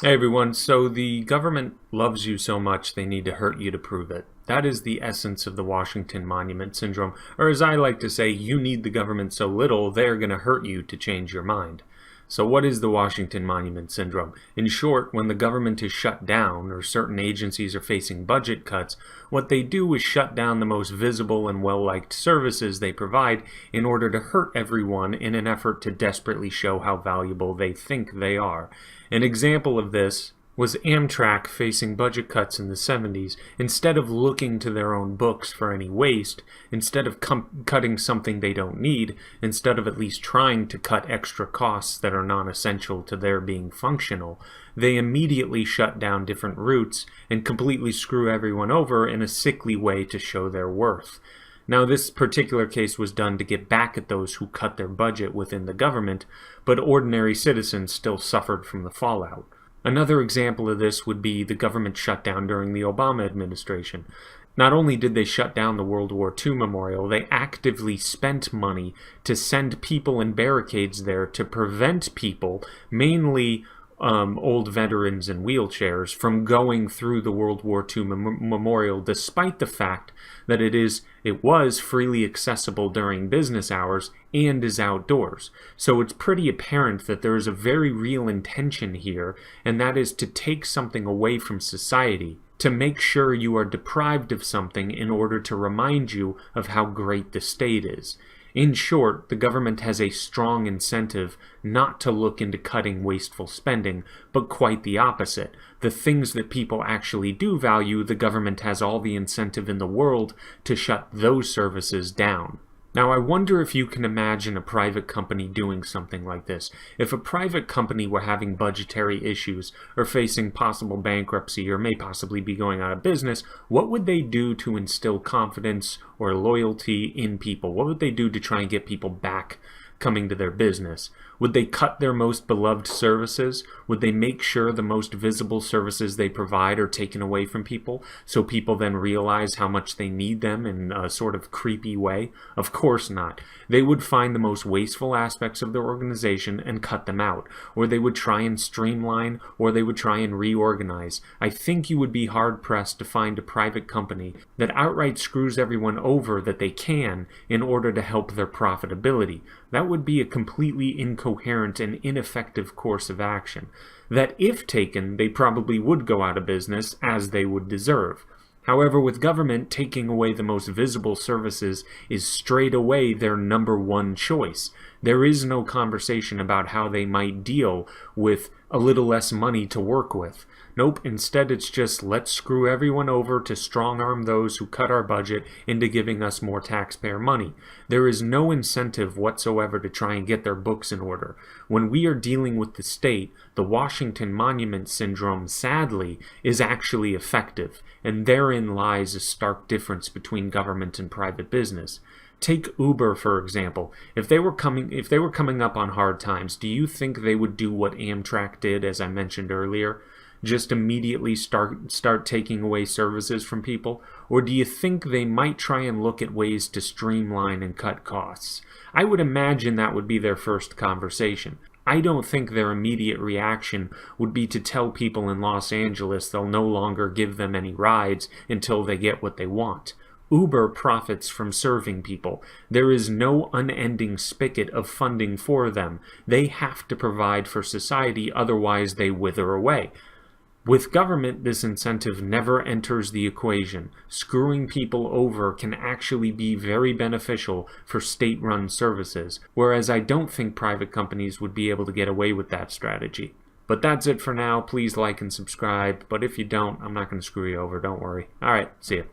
Hey everyone, so the government loves you so much they need to hurt you to prove it. That is the essence of the Washington Monument Syndrome, or as I like to say, you need the government so little they're going to hurt you to change your mind. So what is the Washington Monument Syndrome? In short, when the government is shut down or certain agencies are facing budget cuts, what they do is shut down the most visible and well-liked services they provide in order to hurt everyone in an effort to desperately show how valuable they think they are. An example of this was Amtrak facing budget cuts in the 70s. Instead of looking to their own books for any waste, instead of cutting something they don't need, instead of at least trying to cut extra costs that are non-essential to their being functional, they immediately shut down different routes and completely screw everyone over in a sickly way to show their worth. Now, this particular case was done to get back at those who cut their budget within the government, but ordinary citizens still suffered from the fallout. Another example of this would be the government shutdown during the Obama administration. Not only did they shut down the World War II memorial, they actively spent money to send people in barricades there to prevent people, mainly old veterans in wheelchairs, from going through the World War II memorial, despite the fact that it was freely accessible during business hours and is outdoors. So it's pretty apparent that there is a very real intention here, and that is to take something away from society, to make sure you are deprived of something in order to remind you of how great the state is. In short, the government has a strong incentive not to look into cutting wasteful spending, but quite the opposite. The things that people actually do value, the government has all the incentive in the world to shut those services down. Now, I wonder if you can imagine a private company doing something like this. If a private company were having budgetary issues or facing possible bankruptcy or may possibly be going out of business, what would they do to instill confidence or loyalty in people? What would they do to try and get people back coming to their business? Would they cut their most beloved services? Would they make sure the most visible services they provide are taken away from people so people then realize how much they need them in a sort of creepy way? Of course not. They would find the most wasteful aspects of their organization and cut them out, or they would try and streamline, or they would try and reorganize. I think you would be hard-pressed to find a private company that outright screws everyone over that they can in order to help their profitability. That would be a completely incoherent and ineffective course of action, that if taken, they probably would go out of business, as they would deserve. However, with government, taking away the most visible services is straight away their number one choice. There is no conversation about how they might deal with a little less money to work with. Nope, instead it's just let's screw everyone over to strong-arm those who cut our budget into giving us more taxpayer money. There is no incentive whatsoever to try and get their books in order. When we are dealing with the state, the Washington Monument Syndrome, sadly, is actually effective, and therein lies a stark difference between government and private business. Take Uber, for example. If they were coming up on hard times, do you think they would do what Amtrak did, as I mentioned earlier? Just immediately start taking away services from people? Or do you think they might try and look at ways to streamline and cut costs? I would imagine that would be their first conversation. I don't think their immediate reaction would be to tell people in Los Angeles they'll no longer give them any rides until they get what they want. Uber profits from serving people. There is no unending spigot of funding for them. They have to provide for society, otherwise they wither away. With government, this incentive never enters the equation. Screwing people over can actually be very beneficial for state-run services, whereas I don't think private companies would be able to get away with that strategy. But that's it for now. Please like and subscribe, but if you don't, I'm not going to screw you over, don't worry. Alright, see ya.